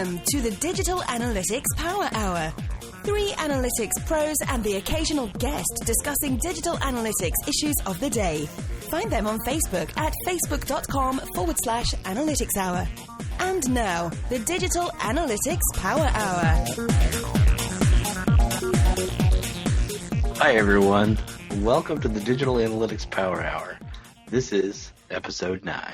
Welcome to the Digital Analytics Power Hour. 3 analytics pros and the occasional guest discussing digital analytics issues of the day. Find them on Facebook at facebook.com/analytics hour. And now, the Digital Analytics Power Hour. Hi everyone, welcome to the Digital Analytics Power Hour. This is episode 9.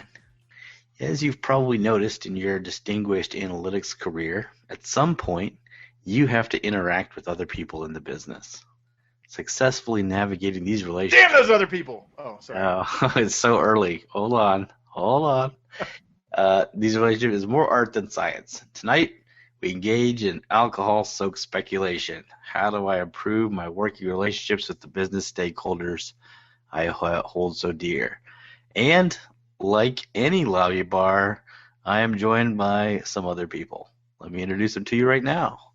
As you've probably noticed in your distinguished analytics career, at some point you have to interact with other people in the business. Successfully navigating these relationships. Damn those other people! Oh, sorry. Oh, it's so early. Hold on. These relationships is more art than science. Tonight, we engage in alcohol-soaked speculation. How do I improve my working relationships with the business stakeholders I hold so dear? And like any lobby bar, I am joined by some other people. Let me introduce them to you right now.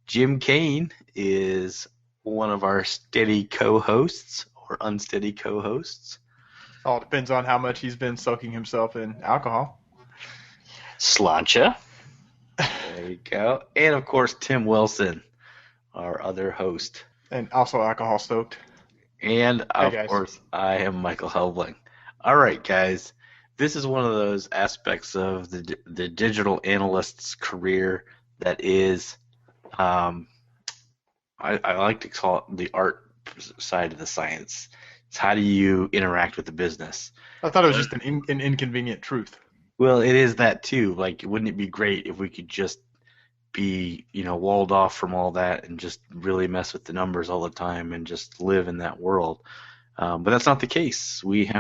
Jim Kane is one of our steady co-hosts or unsteady co-hosts. All depends on how much he's been soaking himself in alcohol. Slancha. There you go. And of course, Tim Wilson, our other host. And also alcohol soaked. And of course, I am Michael Helbling. All right, guys. This is one of those aspects of the digital analyst's career that is, I like to call it the art side of the science. It's how do you interact with the business. I thought it was just an inconvenient truth. Well, it is that too. Like, wouldn't it be great if we could just be, walled off from all that and just really mess with the numbers all the time and just live in that world? But that's not the case. We've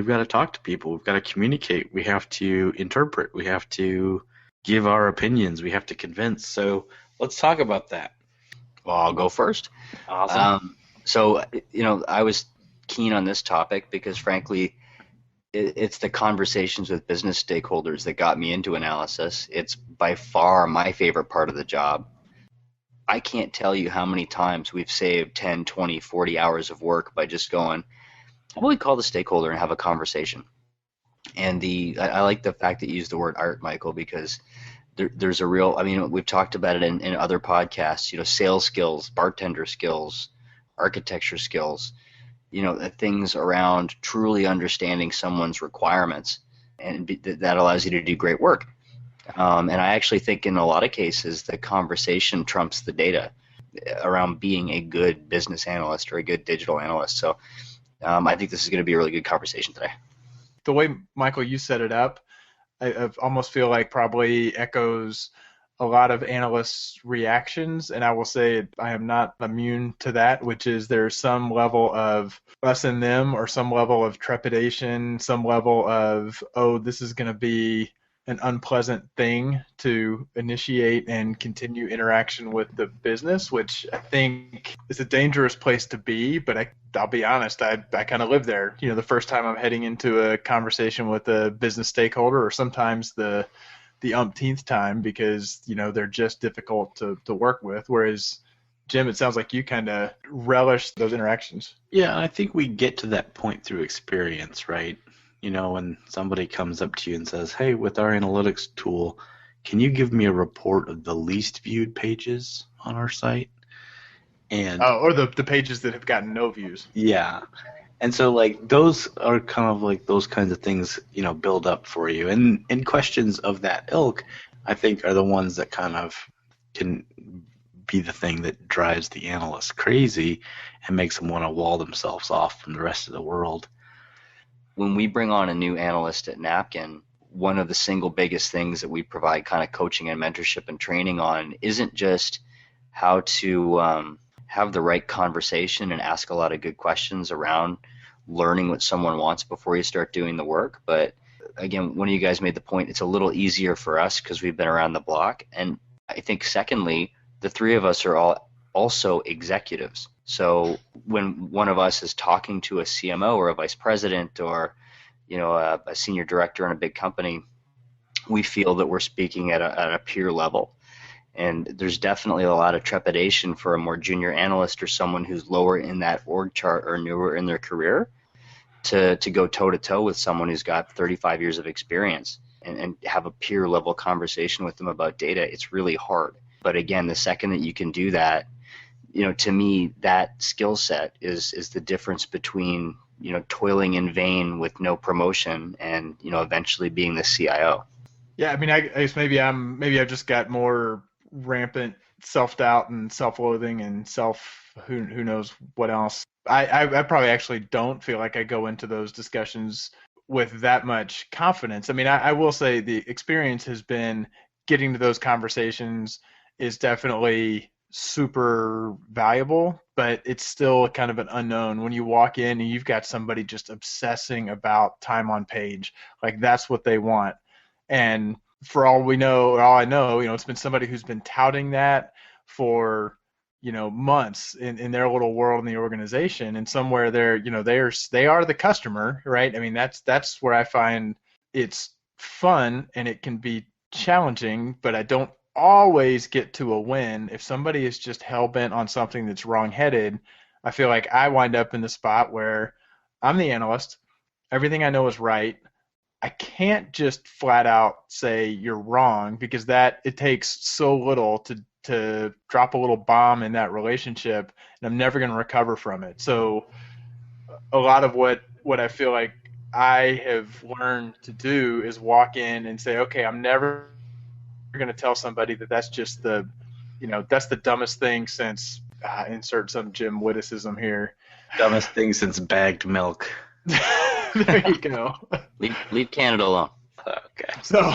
got to talk to people. We've got to communicate. We have to interpret. We have to give our opinions. We have to convince. So let's talk about that. Well, I'll go first. Awesome. I was keen on this topic because, frankly, it's the conversations with business stakeholders that got me into analysis. It's by far my favorite part of the job. I can't tell you how many times we've saved 10, 20, 40 hours of work by just going, how about we call the stakeholder and have a conversation? And I like the fact that you used the word art, Michael, because there's a real, we've talked about it in other podcasts, sales skills, bartender skills, architecture skills, things around truly understanding someone's requirements, and that allows you to do great work. And I actually think in a lot of cases the conversation trumps the data around being a good business analyst or a good digital analyst. So I think this is going to be a really good conversation today. The way, Michael, you set it up, I almost feel like probably echoes a lot of analysts' reactions, and I will say I am not immune to that, which is there's some level of us and them, or some level of trepidation, some level of, this is going to be an unpleasant thing to initiate and continue interaction with the business, which I think is a dangerous place to be, but I'll be honest, I kind of live there. The first time I'm heading into a conversation with a business stakeholder, or sometimes the umpteenth time, because, they're just difficult to work with, whereas Jim, it sounds like you kind of relish those interactions. Yeah, I think we get to that point through experience, right? When somebody comes up to you and says, hey, with our analytics tool, can you give me a report of the least viewed pages on our site? Or the pages that have gotten no views. Yeah. And so, those are kind of those kinds of things, build up for you. And questions of that ilk, I think, are the ones that kind of can be the thing that drives the analyst crazy and makes them want to wall themselves off from the rest of the world. When we bring on a new analyst at Napkin, one of the single biggest things that we provide kind of coaching and mentorship and training on isn't just how to have the right conversation and ask a lot of good questions around learning what someone wants before you start doing the work. But again, one of you guys made the point, it's a little easier for us because we've been around the block. And I think secondly, the three of us are all also executives. So when one of us is talking to a CMO or a vice president or a senior director in a big company, we feel that we're speaking at a peer level. And there's definitely a lot of trepidation for a more junior analyst or someone who's lower in that org chart or newer in their career to go toe-to-toe with someone who's got 35 years of experience. and have a peer level conversation with them about data, it's really hard. But again, the second that you can do that, to me, that skill set is the difference between, toiling in vain with no promotion and, eventually being the CIO. Yeah, I mean, I guess maybe I've just got more rampant self-doubt and self-loathing and who knows what else. I probably actually don't feel like I go into those discussions with that much confidence. I mean, I will say the experience has been getting to those conversations is definitely super valuable, but it's still kind of an unknown when you walk in and you've got somebody just obsessing about time on page. Like that's what they want. And for all we know, or all I know, it's been somebody who's been touting that for, months in their little world in the organization, and somewhere they are the customer, right? I mean, that's where I find it's fun and it can be challenging, but I don't always get to a win. If somebody is just hell bent on something that's wrong-headed, I feel like I wind up in the spot where I'm the analyst, everything I know is right. I can't just flat out say you're wrong, because it takes so little to drop a little bomb in that relationship, and I'm never going to recover from it. So a lot of what I feel like I have learned to do is walk in and say, okay, I'm never going to tell somebody that's just that's the dumbest thing since insert some Jim witticism here. Dumbest thing since bagged milk. There you go. Leave Canada alone. Okay. So,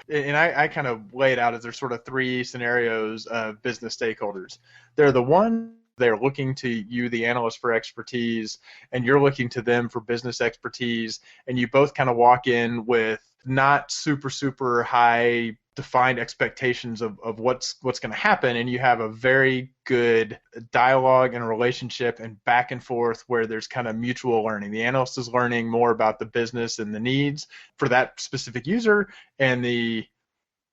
and I kind of lay it out as there's sort of three scenarios of business stakeholders. They're the one, they're looking to you, the analyst, for expertise, and you're looking to them for business expertise, and you both kind of walk in with not super high defined expectations of what's going to happen, and you have a very good dialogue and relationship and back and forth where there's kind of mutual learning. The analyst is learning more about the business and the needs for that specific user, and the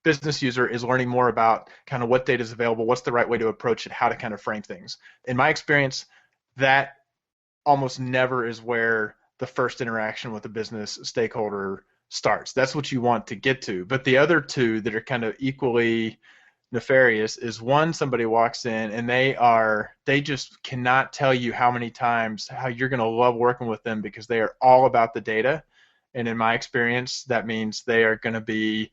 business user is learning more about kind of what data is available, what's the right way to approach it, how to kind of frame things. In my experience, that almost never is where the first interaction with a business stakeholder starts. That's what you want to get to. But the other two that are kind of equally nefarious is, one, somebody walks in and they just cannot tell you how many times how you're going to love working with them because they are all about the data. And in my experience, that means they are going to be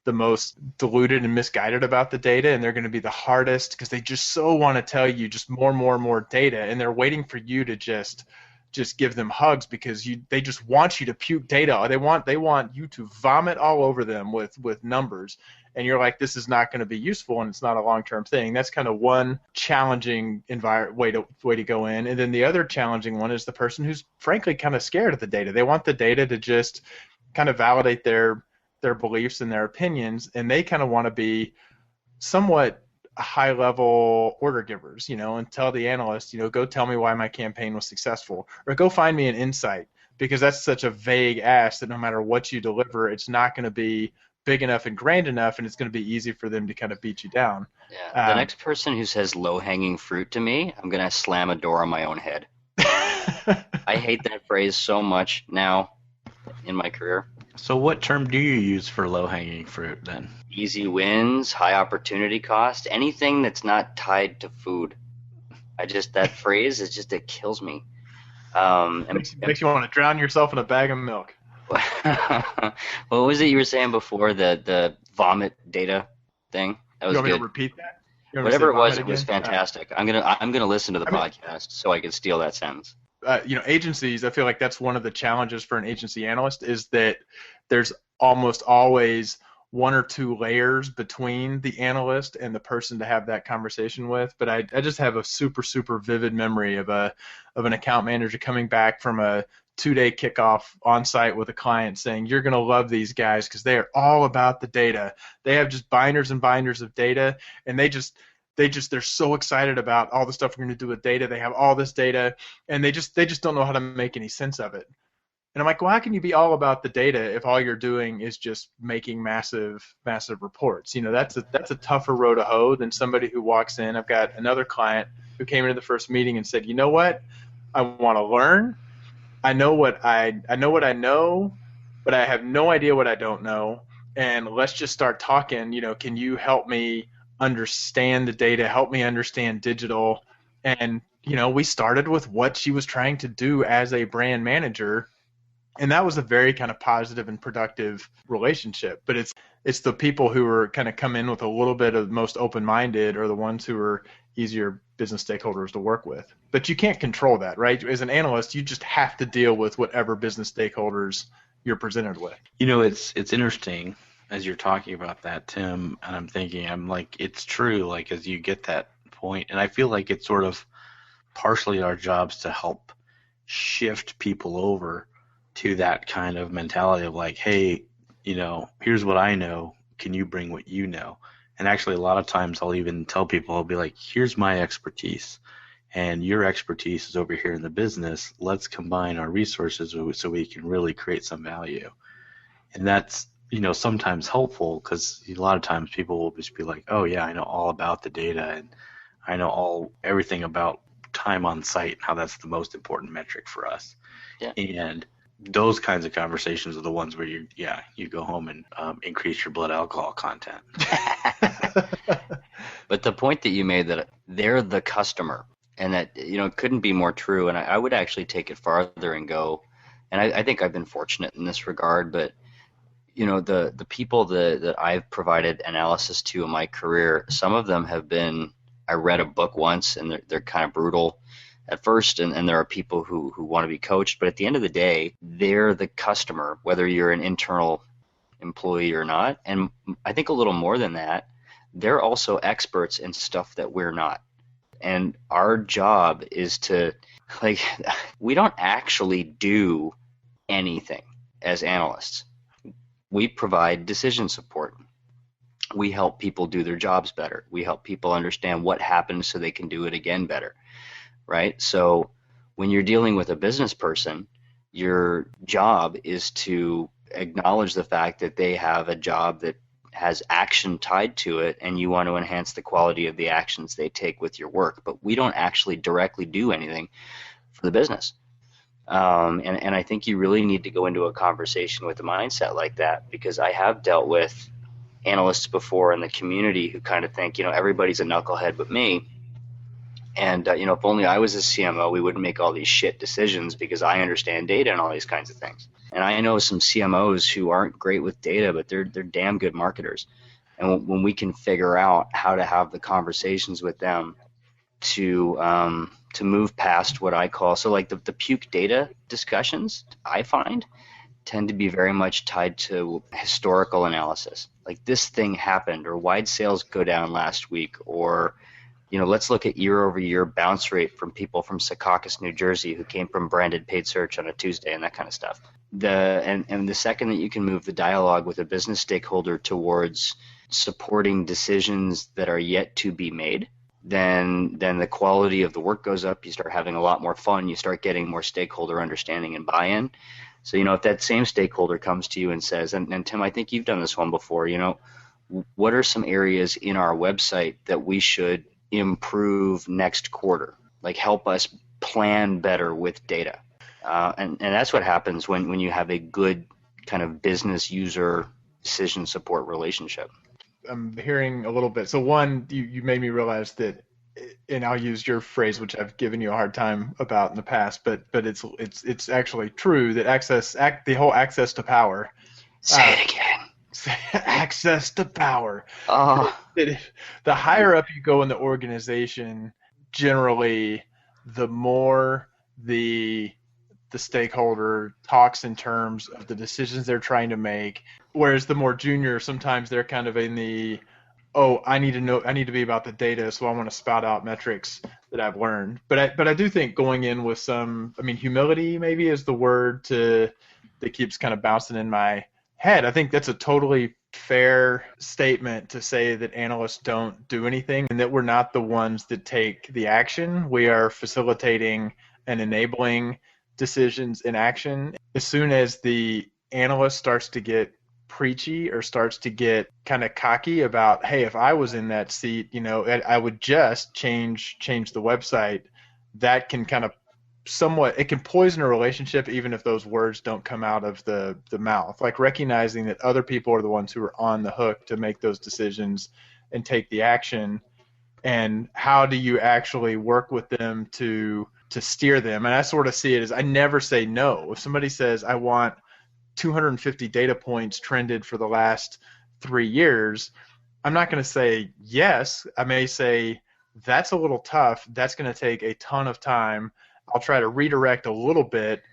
the most diluted and misguided about the data, and they're going to be the hardest because they just so want to tell you just more data, and they're waiting for you to just give them hugs because they just want you to puke data. They want you to vomit all over them with numbers, and you're like, this is not going to be useful, and it's not a long-term thing. That's kind of one challenging way to go in. And then the other challenging one is the person who's frankly kind of scared of the data. They want the data to just kind of validate their beliefs and their opinions, and they kind of want to be somewhat high-level order givers, and tell the analyst, go tell me why my campaign was successful, or go find me an insight, because that's such a vague ask that no matter what you deliver, it's not going to be big enough and grand enough, and it's going to be easy for them to kind of beat you down. Yeah. The next person who says low-hanging fruit to me, I'm going to slam a door on my own head. I hate that phrase so much now in my career. So what term do you use for low-hanging fruit then? Easy wins, high opportunity cost, anything that's not tied to food. That phrase it kills me. Makes you want to drown yourself in a bag of milk. What was it you were saying before, the vomit data thing? That was you want good. Me to repeat that? Whatever it was fantastic. I'm gonna listen to the podcast so I can steal that sentence. Agencies, I feel like that's one of the challenges for an agency analyst, is that there's almost always one or two layers between the analyst and the person to have that conversation with. But I just have a super vivid memory of an account manager coming back from a 2-day kickoff on site with a client saying, you're going to love these guys because they are all about the data. They have just binders and binders of data, and they're so excited about all the stuff we're going to do with data. They have all this data, and they just don't know how to make any sense of it. And I'm like, well, how can you be all about the data if all you're doing is just making massive reports? That's a tougher row to hoe than somebody who walks in. I've got another client who came into the first meeting and said, you know what? I want to learn. I know what I know, but I have no idea what I don't know. And let's just start talking. Can you help me understand the data, help me understand digital? And, we started with what she was trying to do as a brand manager. And that was a very kind of positive and productive relationship. But it's the people who are kind of come in with a little bit of most open-minded are the ones who are easier business stakeholders to work with. But you can't control that, right? As an analyst, you just have to deal with whatever business stakeholders you're presented with. It's interesting as you're talking about that, Tim, and I'm like, it's true, like as you get that point, and I feel like it's sort of partially our jobs to help shift people over to that kind of mentality of like, hey, here's what I know. Can you bring what you know? And actually, a lot of times I'll even tell people, I'll be like, here's my expertise, and your expertise is over here in the business. Let's combine our resources so we can really create some value. And that's, sometimes helpful because a lot of times people will just be like, oh yeah, I know all about the data and I know everything about time on site and how that's the most important metric for us. Yeah. And those kinds of conversations are the ones where you go home and increase your blood alcohol content. But the point that you made that they're the customer and that, it couldn't be more true. And I would actually take it farther and go, and I think I've been fortunate in this regard, but the people that I've provided analysis to in my career, some of them have been, I read a book once and they're kind of brutal at first, and there are people who want to be coached, but at the end of the day, they're the customer, whether you're an internal employee or not. And I think a little more than that, they're also experts in stuff that we're not. And our job is to, we don't actually do anything as analysts. We provide decision support. We help people do their jobs better. We help people understand what happened so they can do it again better, right? So when you're dealing with a business person, your job is to acknowledge the fact that they have a job that has action tied to it, and you want to enhance the quality of the actions they take with your work. But we don't actually directly do anything for the business. And I think you really need to go into a conversation with a mindset like that, because I have dealt with analysts before in the community who kind of think, everybody's a knucklehead but me. And, if only I was a CMO, we wouldn't make all these shit decisions because I understand data and all these kinds of things. And I know some CMOs who aren't great with data, but they're damn good marketers. And when we can figure out how to have the conversations with them to move past what I call, so like the puke data discussions, I find tend to be very much tied to historical analysis. Like this thing happened, or why'd sales go down last week, or let's look at year-over-year bounce rate from people from Secaucus, New Jersey, who came from branded paid search on a Tuesday, and that kind of stuff. And the second that you can move the dialogue with a business stakeholder towards supporting decisions that are yet to be made, then the quality of the work goes up. You start having a lot more fun. You start getting more stakeholder understanding and buy-in. So, if that same stakeholder comes to you and says, and Tim, I think you've done this one before, what are some areas in our website that we should improve next quarter? Like help us plan better with data. And that's what happens when you have a good kind of business user decision support relationship. I'm hearing a little bit. So one, you made me realize that, and I'll use your phrase, which I've given you a hard time about in the past, but it's actually true that the whole access to power. Say it again. Access to power. Oh. The higher up you go in the organization, generally, the more the stakeholder talks in terms of the decisions they're trying to make, whereas the more junior, sometimes they're kind of in the, I need to be about the data, so I want to spout out metrics that I've learned. But I do think going in with some, humility maybe is the word that keeps kind of bouncing in my head. I think that's a totally fair statement to say that analysts don't do anything and that we're not the ones that take the action. We are facilitating and enabling decisions in action. As soon as the analyst starts to get preachy or starts to get kind of cocky about, hey, if I was in that seat, I would just change the website, that can kind of somewhat, it can poison a relationship even if those words don't come out of the mouth. Like recognizing that other people are the ones who are on the hook to make those decisions and take the action, and how do you actually work with them to steer them. And I sort of see it as, I never say no. If somebody says, I want 250 data points trended for the last 3 years, I'm not going to say yes. I may say, that's a little tough. That's going to take a ton of time. I'll try to redirect a little bit,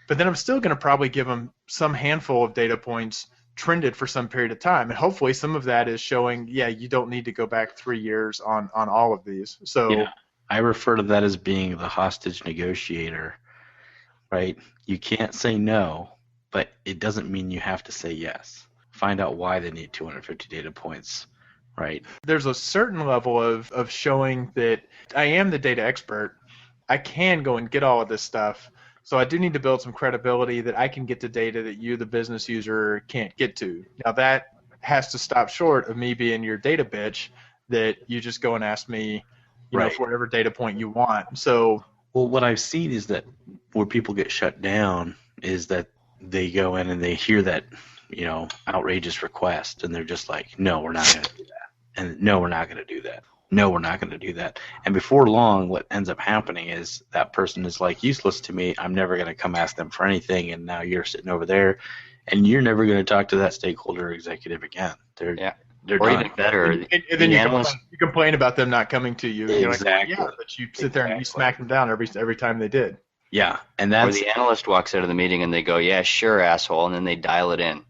but then I'm still going to probably give them some handful of data points trended for some period of time. And hopefully some of that is showing, yeah, you don't need to go back 3 years on all of these. So Yeah, I refer to that as being the hostage negotiator, right? You can't say no, but it doesn't mean you have to say yes. Find out why they need 250 data points, right? there's a certain level of showing that I am the data expert. I can go and get all of this stuff. So I do need to build some credibility that I can get the data that you, the business user, can't get to. Now that has to stop short of me being your data bitch that you just go and ask me, you know, Right. for whatever data point you want. So Well, what I've seen is that where people get shut down is that they go in and they hear that, outrageous request, and they're just like, no, we're not going to do that. And no, we're not going to do that. No, we're not going to do that. And before long, what ends up happening is that person is like useless to me. I'm never going to come ask them for anything. And now you're sitting over there, and you're never going to talk to that stakeholder or executive again. They're Or done. even better, and then the you analyst, complain about them not coming to you. You're Exactly. like, yeah, but you sit there and you smack them down every time they did. Yeah, and or that's the analyst walks out of the meeting and they go, yeah, sure, asshole, and then they dial it in.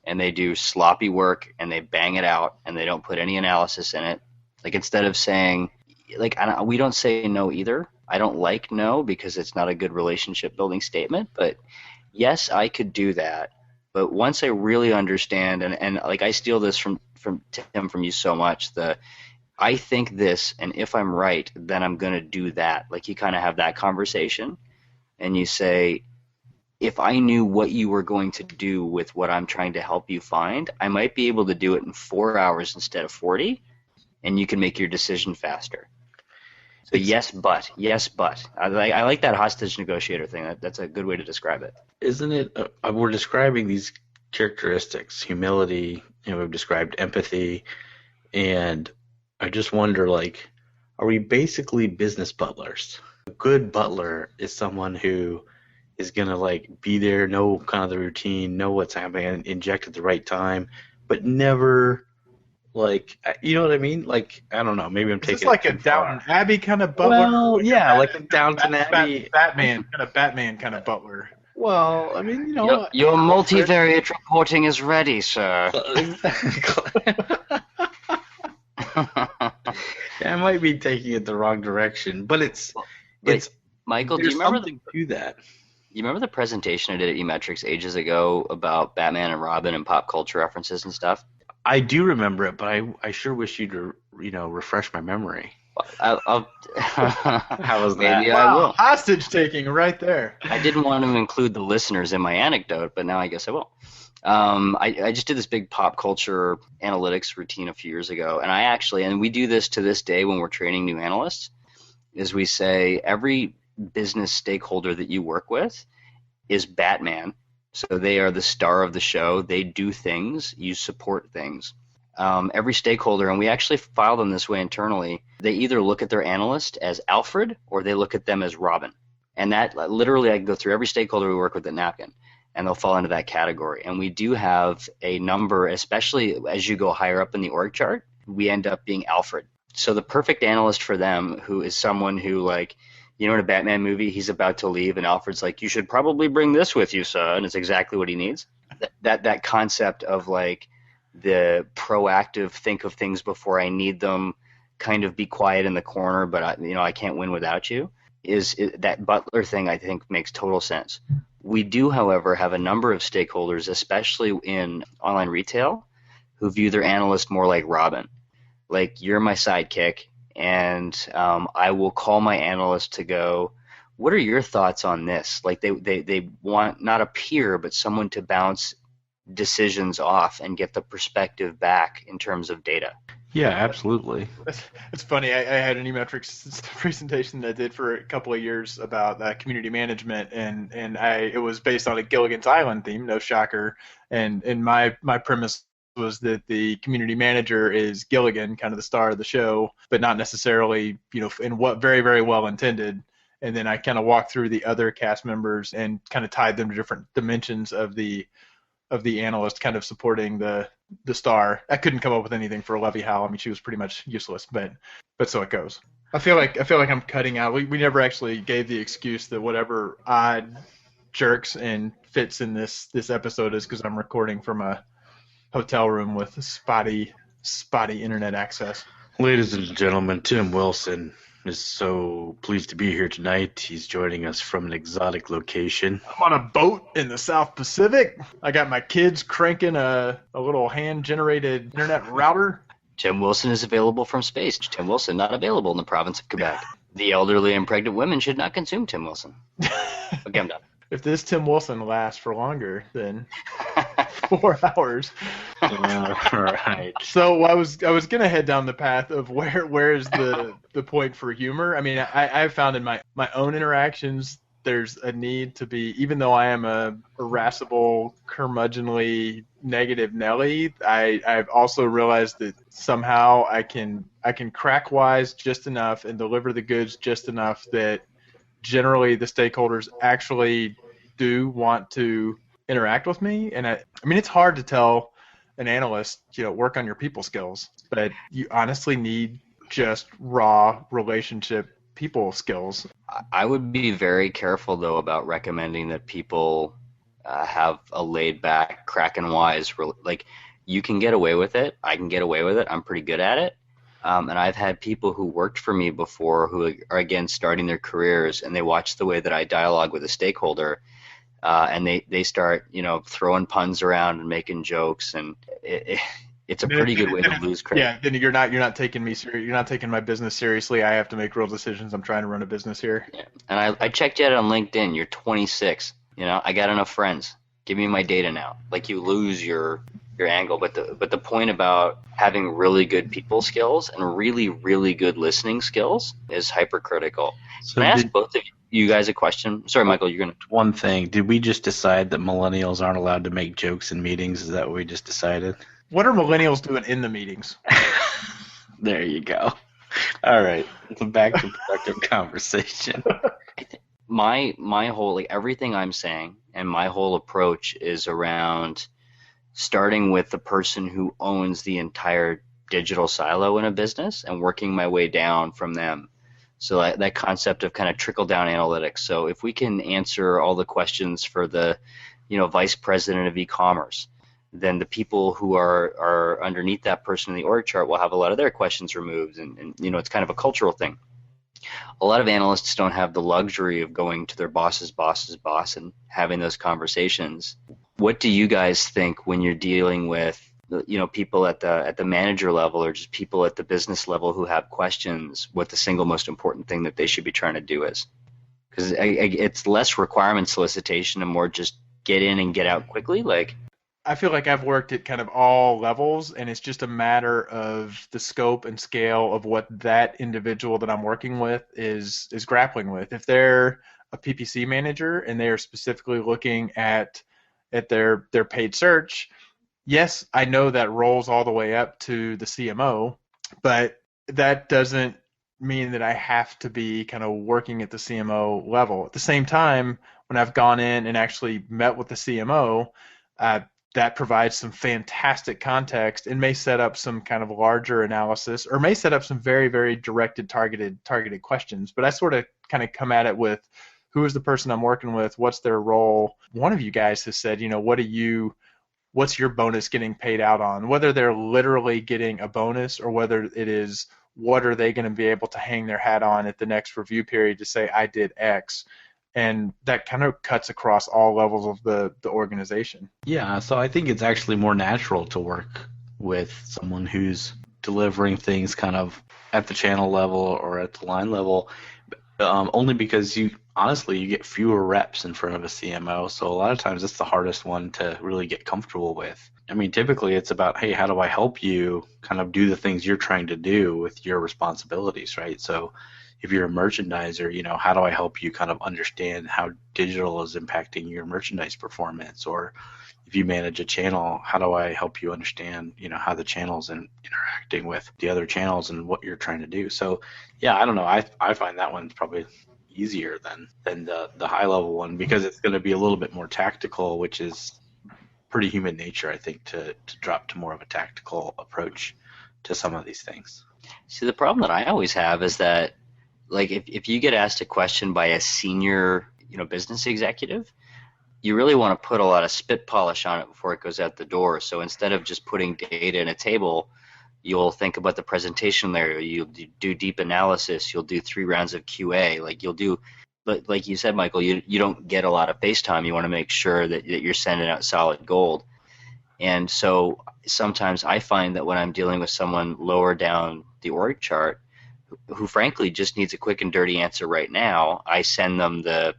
And they do sloppy work and they bang it out and they don't put any analysis in it. Like instead of saying, like, we don't say no either. I don't like no because it's not a good relationship building statement. But yes, I could do that. But once I really understand, and like I steal this from Tim, from you so much, I think this, and if I'm right, then I'm going to do that. Like you kind of have that conversation and you say, if I knew what you were going to do with what I'm trying to help you find, I might be able to do it in 4 hours instead of 40, and you can make your decision faster. So yes, but. I like that hostage negotiator thing. That's a good way to describe it. Isn't it? We're describing these characteristics: humility. We've described empathy, and I just wonder, like, are we basically business butlers? A good butler is someone who is gonna like be there, know kind of the routine, know what's happening, and inject at the right time, but never like, you know what I mean? Like, I don't know, maybe I'm Is taking this like it a too far. Downton Abbey kind of butler? Well, yeah, like a Downton Abbey. Batman kind of butler. Well, I mean, Your multivariate reporting is ready, sir. Exactly. I might be taking it the wrong direction, but it's Michael, do there's you remember something to that. You remember the presentation I did at eMetrics ages ago about Batman and Robin and pop culture references and stuff? I do remember it, but I sure wish you'd refresh my memory. I'll How was that? maybe I will. Hostage taking right there. I didn't want to include the listeners in my anecdote, but now I guess I will. I just did this big pop culture analytics routine a few years ago, and we do this to this day when we're training new analysts, is we say every business stakeholder that you work with is Batman. So they are the star of the show. They do things. You support things. Every stakeholder, and we actually file them this way internally, they either look at their analyst as Alfred or they look at them as Robin. And that literally, I can go through every stakeholder we work with at Napkin, and they'll fall into that category. And we do have a number, especially as you go higher up in the org chart, we end up being Alfred. So the perfect analyst for them, who is someone who, like, in a Batman movie, he's about to leave, and Alfred's like, you should probably bring this with you, sir, and it's exactly what he needs. That concept of, like, the proactive think of things before I need them, kind of be quiet in the corner, but I can't win without you, is that butler thing, I think, makes total sense. We do, however, have a number of stakeholders, especially in online retail, who view their analyst more like Robin. Like, you're my sidekick, and I will call my analyst to go, what are your thoughts on this? Like, they want not a peer, but someone to bounce decisions off and get the perspective back in terms of data. Yeah, absolutely. It's funny. I had an eMetrics presentation that I did for a couple of years about community management, and it was based on a Gilligan's Island theme. No shocker. And my premise was that the community manager is Gilligan, kind of the star of the show, but not necessarily, in what very, very well intended. And then I kind of walked through the other cast members and kind of tied them to different dimensions of the analyst kind of supporting the star. I couldn't come up with anything for Levy Howe. I mean, she was pretty much useless, but so it goes. I feel like I'm cutting out. We never actually gave the excuse that whatever odd jerks and fits in this episode is because I'm recording from a hotel room with spotty internet access. Ladies and gentlemen, Tim Wilson is so pleased to be here tonight. He's joining us from an exotic location. I'm on a boat in the South Pacific. I got my kids cranking a little hand-generated internet router. Tim Wilson is available from space. Tim Wilson not available in the province of Quebec. The elderly and pregnant women should not consume Tim Wilson. Okay, I'm done. If this Tim Wilson lasts for longer than 4 hours. Right. So I was gonna head down the path of where is the point for humor. I mean, I've found in my own interactions there's a need to be, even though I am a irascible, curmudgeonly, negative Nelly, I've also realized that somehow I can crack wise just enough and deliver the goods just enough that generally the stakeholders actually do want to interact with me. And I mean, it's hard to tell an analyst, work on your people skills, but you honestly need just raw relationship people skills. I would be very careful, though, about recommending that people have a laid-back, cracking-wise, like, you can get away with it. I can get away with it. I'm pretty good at it. And I've had people who worked for me before who are, again, starting their careers, and they watch the way that I dialogue with a stakeholder, and they start, throwing puns around and making jokes, and it's a pretty good way to lose credit. Yeah, then you're not taking me serious. You're not taking my business seriously. I have to make real decisions. I'm trying to run a business here. Yeah. And I checked you out on LinkedIn. You're 26. I got enough friends. Give me my data now. Like, you lose your angle. But the point about having really good people skills and really, really good listening skills is hypercritical. So Can I ask both of you guys a question? Sorry, Michael, you're going to... One thing, did we just decide that millennials aren't allowed to make jokes in meetings? Is that what we just decided? What are millennials doing in the meetings? There you go. All right, back to productive conversation. My whole, like, everything I'm saying and my whole approach is around starting with the person who owns the entire digital silo in a business and working my way down from them. So that concept of kind of trickle down analytics. So if we can answer all the questions for the, vice president of e-commerce, then the people who are underneath that person in the org chart will have a lot of their questions removed, and it's kind of a cultural thing. A lot of analysts don't have the luxury of going to their boss's boss and having those conversations. What do you guys think when you're dealing with people at the manager level or just people at the business level who have questions, what the single most important thing that they should be trying to do is? Because it's less requirement solicitation and more just get in and get out quickly. Like, I feel like I've worked at kind of all levels, and it's just a matter of the scope and scale of what that individual that I'm working with is grappling with. If they're a PPC manager and they are specifically looking at their paid search, yes, I know that rolls all the way up to the CMO, but that doesn't mean that I have to be kind of working at the CMO level. At the same time, when I've gone in and actually met with the CMO, that provides some fantastic context and may set up some kind of larger analysis or may set up some very, very directed, targeted questions. But I sort of kind of come at it with, who is the person I'm working with? What's their role? One of you guys has said, what's your bonus getting paid out on? Whether they're literally getting a bonus or whether it is, what are they going to be able to hang their hat on at the next review period to say, I did X. And that kind of cuts across all levels of the organization. Yeah, so I think it's actually more natural to work with someone who's delivering things kind of at the channel level or at the line level, only because honestly, you get fewer reps in front of a CMO. So a lot of times it's the hardest one to really get comfortable with. I mean, typically it's about, hey, how do I help you kind of do the things you're trying to do with your responsibilities, right? So if you're a merchandiser, how do I help you kind of understand how digital is impacting your merchandise performance? Or if you manage a channel, how do I help you understand, how the channel's interacting with the other channels and what you're trying to do? So, yeah, I don't know. I find that one's probably easier than the high level one because it's going to be a little bit more tactical, which is pretty human nature, I think, to drop to more of a tactical approach to some of these things. See, the problem that I always have is that, like, if you get asked a question by a senior, business executive, you really want to put a lot of spit polish on it before it goes out the door. So instead of just putting data in a table, you'll think about the presentation layer. You'll do deep analysis. You'll do 3 rounds of QA. But like you said, Michael, you don't get a lot of face time. You want to make sure that you're sending out solid gold. And so sometimes I find that when I'm dealing with someone lower down the org chart who frankly just needs a quick and dirty answer right now, I send them the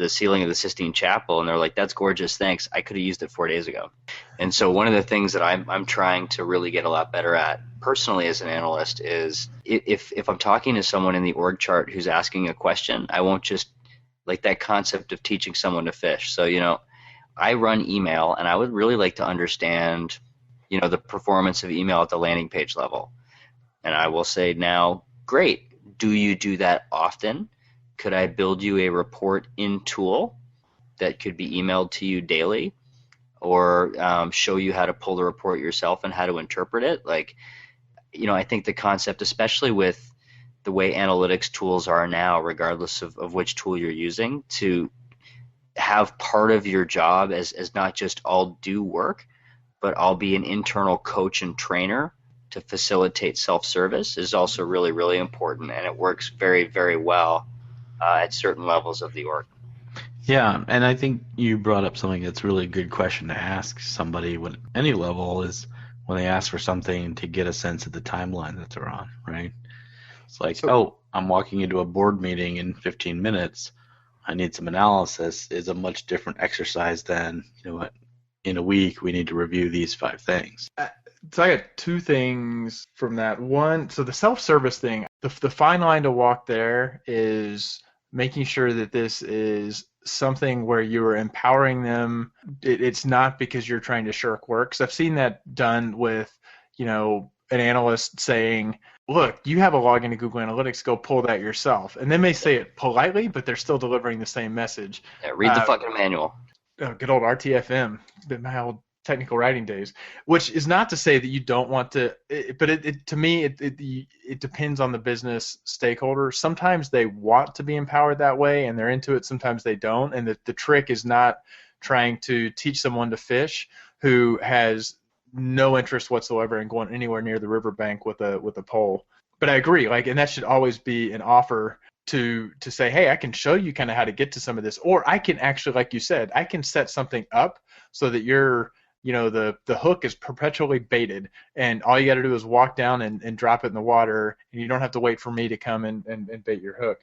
ceiling of the Sistine Chapel, and they're like, "That's gorgeous, thanks. I could have used it 4 days ago." And so one of the things that I'm trying to really get a lot better at personally as an analyst is if I'm talking to someone in the org chart who's asking a question, I won't just, like that concept of teaching someone to fish. So, I run email, and I would really like to understand, the performance of email at the landing page level. And I will say now, great. Do you do that often? Could I build you a report in tool that could be emailed to you daily, or show you how to pull the report yourself and how to interpret it? I think the concept, especially with the way analytics tools are now, regardless of which tool you're using, to have part of your job as not just I'll do work, but I'll be an internal coach and trainer to facilitate self-service is also really, really important, and it works very, very well at certain levels of the org. Yeah, and I think you brought up something that's really a good question to ask somebody at any level is when they ask for something to get a sense of the timeline that they're on, right? It's like, I'm walking into a board meeting in 15 minutes. I need some analysis is a much different exercise than, in a week we need to review these 5 things. So I got 2 things from that. One, so the self-service thing, the fine line to walk there is making sure that this is something where you are empowering them. It's not because you're trying to shirk work. Because I've seen that done with, an analyst saying, look, you have a login to Google Analytics, go pull that yourself. And they may say it politely, but they're still delivering the same message. Yeah, read the fucking manual. Good old RTFM, my old technical writing days, which is not to say that you don't want to, but to me, it depends on the business stakeholder. Sometimes they want to be empowered that way and they're into it. Sometimes they don't. And the trick is not trying to teach someone to fish who has no interest whatsoever in going anywhere near the riverbank with a pole. But I agree, and that should always be an offer to say, hey, I can show you kind of how to get to some of this, or I can actually, like you said, I can set something up so that you're, the hook is perpetually baited, and all you got to do is walk down and drop it in the water, and you don't have to wait for me to come and bait your hook.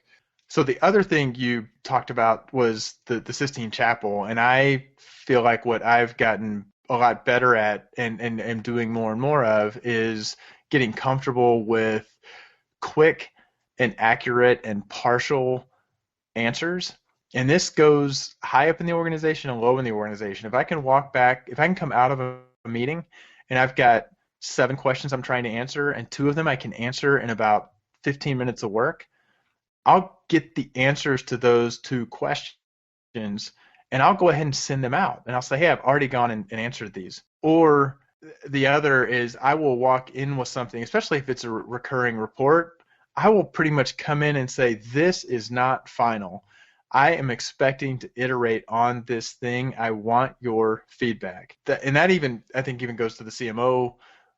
So the other thing you talked about was the Sistine Chapel, and I feel like what I've gotten a lot better at and am doing more and more of is getting comfortable with quick and accurate and partial answers. And this goes high up in the organization and low in the organization. If I can walk back, if I can come out of a meeting and I've got 7 questions I'm trying to answer and 2 of them I can answer in about 15 minutes of work, I'll get the answers to those 2 questions and I'll go ahead and send them out. And I'll say, hey, I've already gone and answered these. Or the other is I will walk in with something, especially if it's a recurring report, I will pretty much come in and say, this is not final. I am expecting to iterate on this thing. I want your feedback. And that even, I think, even goes to the CMO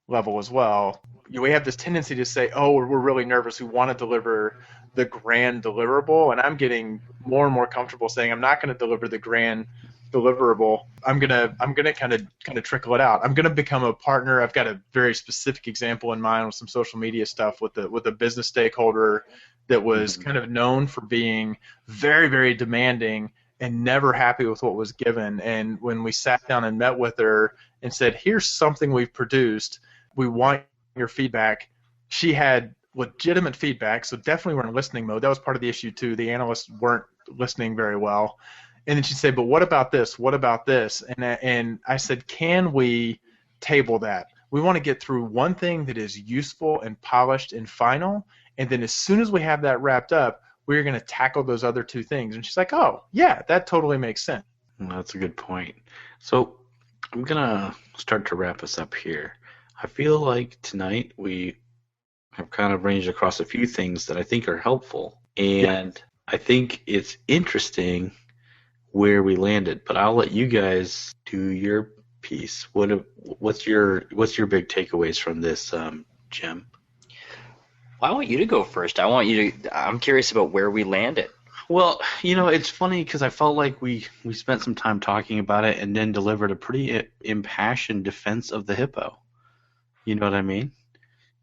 level as well. We have this tendency to say, oh, we're really nervous. We want to deliver the grand deliverable. And I'm getting more and more comfortable saying I'm not going to deliver the grand deliverable, I'm gonna kind of trickle it out. I'm gonna become a partner. I've got a very specific example in mind with some social media stuff with a business stakeholder that was kind of known for being very, very demanding and never happy with what was given. And when we sat down and met with her and said, here's something we've produced, we want your feedback, she had legitimate feedback, so definitely we're in listening mode. That was part of the issue too. The analysts weren't listening very well. And then she'd say, but what about this? What about this? And I said, can we table that? We want to get through one thing that is useful and polished and final, and then as soon as we have that wrapped up, we're going to tackle those other two things. And she's like, oh, yeah, that totally makes sense. That's a good point. So I'm going to start to wrap us up here. I feel like tonight we have kind of ranged across a few things that I think are helpful. And I think it's interesting where we landed, but I'll let you guys do your piece. What's your big takeaways from this, Jim? Well, I want you to go first. I'm curious about where we landed. Well, it's funny because I felt like we spent some time talking about it and then delivered a pretty impassioned defense of the HiPPO. You know what I mean?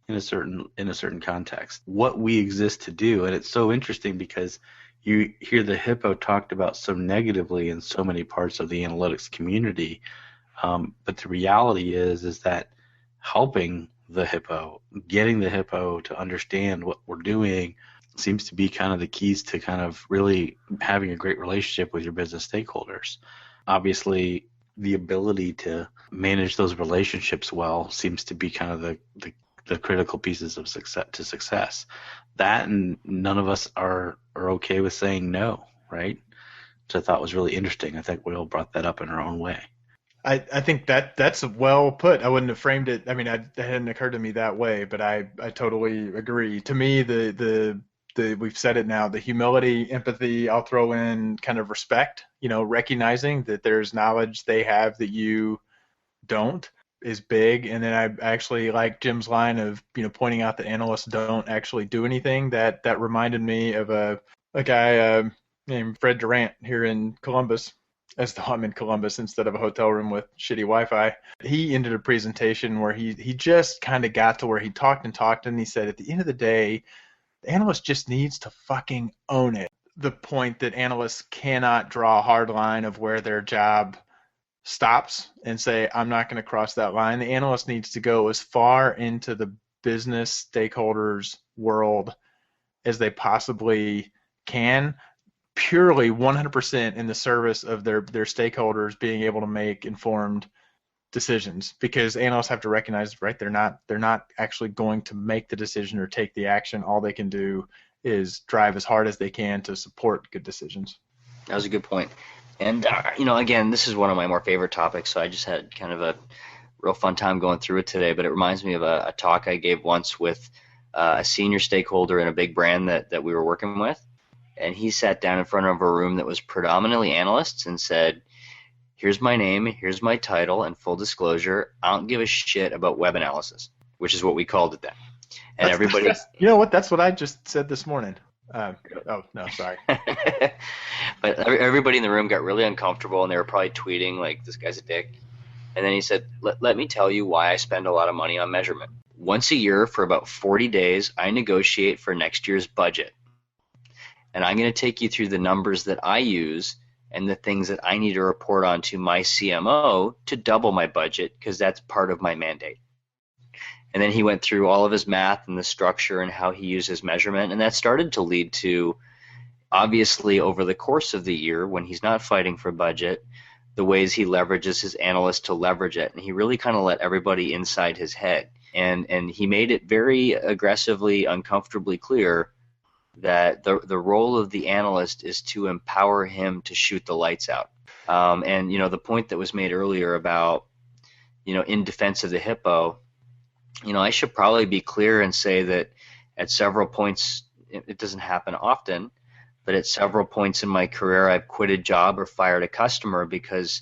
In a certain context, what we exist to do. And it's so interesting because you hear the HiPPO talked about so negatively in so many parts of the analytics community, but the reality is that helping the HiPPO, getting the HiPPO to understand what we're doing, seems to be kind of the keys to kind of really having a great relationship with your business stakeholders. Obviously, the ability to manage those relationships well seems to be kind of the critical pieces of success. That, and none of us are okay with saying no, right? Which I thought was really interesting. I think we all brought that up in our own way. I think that's well put. I wouldn't have framed it. I mean, that hadn't occurred to me that way, but I totally agree. To me, the we've said it now, the humility, empathy, I'll throw in kind of respect, recognizing that there's knowledge they have that you don't, is big. And then I actually like Jim's line of, pointing out that analysts don't actually do anything. That reminded me of a guy named Fred Durant here in Columbus, as though I'm in Columbus instead of a hotel room with shitty Wi-Fi. He ended a presentation where he just kind of got to where he talked, and he said, at the end of the day, the analyst just needs to fucking own it. The point that analysts cannot draw a hard line of where their job stops and say, I'm not going to cross that line. The analyst needs to go as far into the business stakeholders world as they possibly can, purely 100% in the service of their stakeholders being able to make informed decisions, because analysts have to recognize, right, they're not actually going to make the decision or take the action. All they can do is drive as hard as they can to support good decisions. That was a good point. And, again, this is one of my more favorite topics, so I just had kind of a real fun time going through it today, but it reminds me of a talk I gave once with a senior stakeholder in a big brand that we were working with, and he sat down in front of a room that was predominantly analysts and said, here's my name, here's my title, and full disclosure, I don't give a shit about web analysis, which is what we called it then. And everybody... You know what? That's what I just said this morning. Oh, no, sorry. But everybody in the room got really uncomfortable, and they were probably tweeting, like, this guy's a dick. And then he said, let me tell you why I spend a lot of money on measurement. Once a year for about 40 days, I negotiate for next year's budget. And I'm going to take you through the numbers that I use and the things that I need to report on to my CMO to double my budget, because that's part of my mandate. And then he went through all of his math and the structure and how he uses measurement, and that started to lead to, obviously, over the course of the year, when he's not fighting for budget, the ways he leverages his analysts to leverage it. And he really kind of let everybody inside his head. And he made it very aggressively, uncomfortably clear that the role of the analyst is to empower him to shoot the lights out. And, the point that was made earlier about, in defense of the HiPPO, I should probably be clear and say that at several points, it doesn't happen often, but at several points in my career, I've quit a job or fired a customer because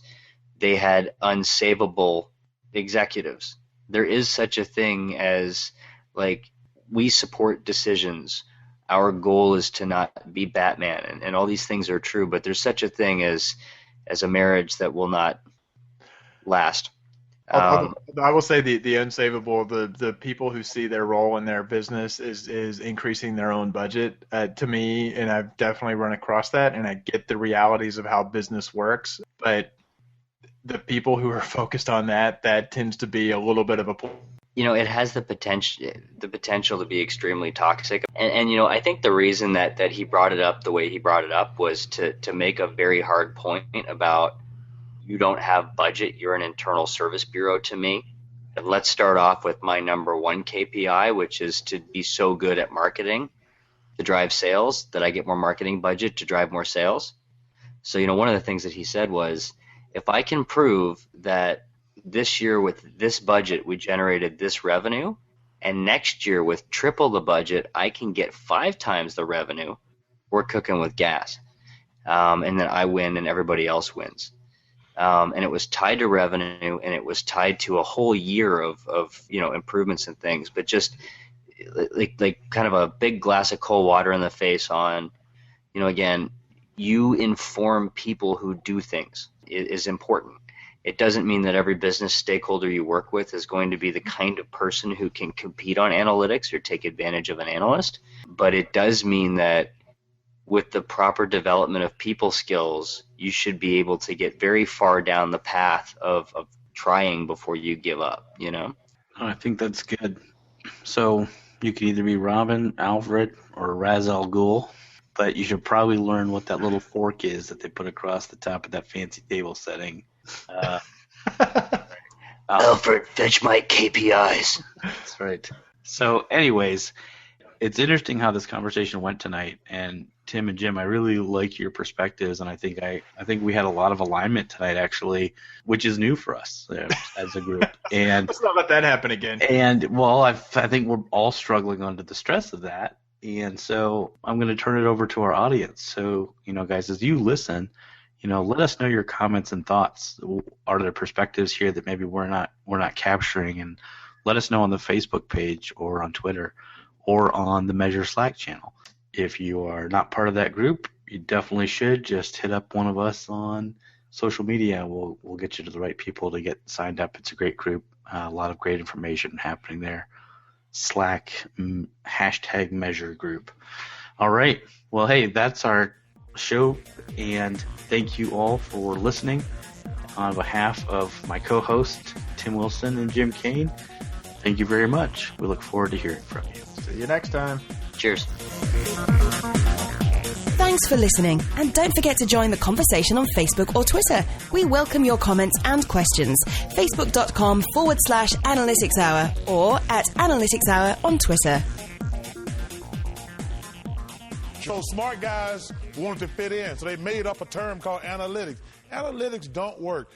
they had unsavable executives. There is such a thing as, like, we support decisions. Our goal is to not be Batman, and all these things are true, but there's such a thing as, as a marriage that will not last. I will say the unsavable, the people who see their role in their business is increasing their own budget, to me, and I've definitely run across that, and I get the realities of how business works, but the people who are focused on that tends to be a little bit of a... It has the potential to be extremely toxic. And I think the reason that he brought it up the way he brought it up was to make a very hard point about, you don't have budget, you're an internal service bureau to me. And let's start off with my number one KPI, which is to be so good at marketing to drive sales that I get more marketing budget to drive more sales. So, one of the things that he said was, if I can prove that this year with this budget we generated this revenue, and next year with triple the budget I can get 5 times the revenue, we're cooking with gas. And then I win and everybody else wins. And it was tied to revenue, and it was tied to a whole year of improvements and things, but just like kind of a big glass of cold water in the face on, again, you inform people who do things is important. It doesn't mean that every business stakeholder you work with is going to be the kind of person who can compete on analytics or take advantage of an analyst, but it does mean that with the proper development of people skills, you should be able to get very far down the path of trying before you give up, I think that's good. So you could either be Robin, Alfred, or Ra's al Ghul, but you should probably learn what that little fork is that they put across the top of that fancy table setting. Alfred, fetch my KPIs. That's right. So anyways, it's interesting how this conversation went tonight, and Tim and Jim, I really like your perspectives, and I think we had a lot of alignment tonight, actually, which is new for us as a group. And let's not let that happen again. And well, I think we're all struggling under the stress of that, and so I'm going to turn it over to our audience. So, guys, as you listen, let us know your comments and thoughts. Are there perspectives here that maybe we're not capturing? And let us know on the Facebook page or on Twitter or on the Measure Slack channel. If you are not part of that group, you definitely should just hit up one of us on social media. We'll get you to the right people to get signed up. It's a great group. A lot of great information happening there. Slack #Measure Group. All right. Well, hey, that's our show, and thank you all for listening. On behalf of my co-host, Tim Wilson and Jim Kane, thank you very much. We look forward to hearing from you. See you next time. Cheers. Thanks for listening, and don't forget to join the conversation on Facebook or Twitter. We welcome your comments and questions. Facebook.com/Analytics Hour or @Analytics Hour on Twitter. So smart guys wanted to fit in, so they made up a term called analytics. Analytics don't work.